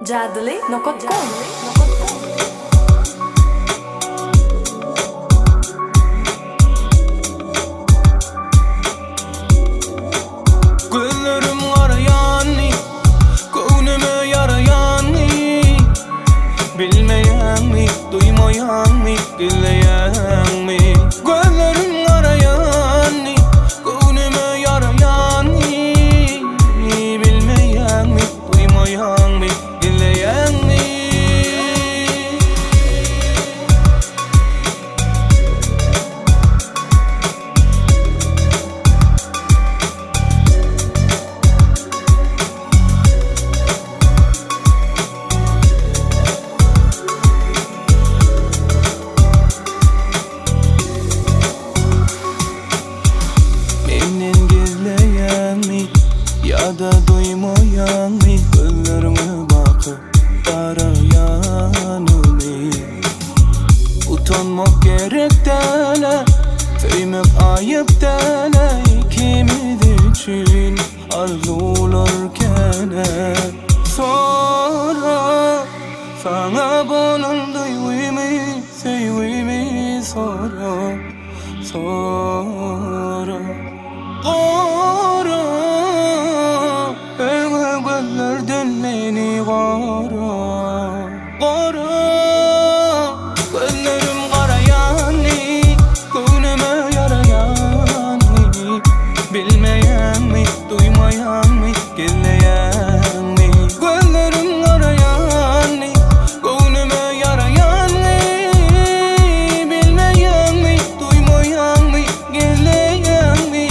JADYLY.com. Gözlerim arayanni, göwnüme yarayanni. Bilmeýänmi, duymaýanmy, diňleýänmi. Gözlerim arayanni, göwnüme yarayanni. Bilmeýänmi, duymaýanmy, diňleýänmi. Ya da duymayanmy, gözlerime bakıp arayanmy. Utanmak gerek dele, söylemek ayıp dele. İkimiz için arzularken sonra sana bunun duymayı, sevmeyi sonra gözlerden beni kara gözlerim karayanni, göwnüme yarayanni. Bilmeýänmi, duymaýanmy, diňleýänmi. Gözlerim karayanni, göwnüme yarayanni. Bilmeýänmi, duymaýanmy, diňleýänmi.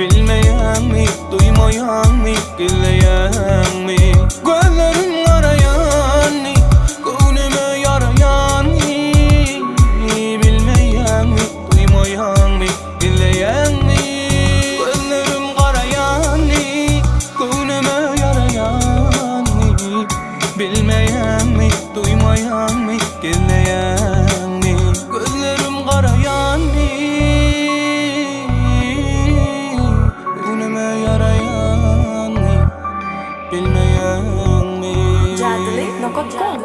Bilmeýänmi, duymaýanmy, diňleýänmi. Gözlerim arayanny, göwnüme yarayanny. Bilmeýänmi, duymaýanmy, diňleýänmi. Gözlerim arayanny, göwnüme yarayanny. Bilmeýänmi, duymaýanmy, diňleýänmi. Gözlerim arayanny. JADYLY.com.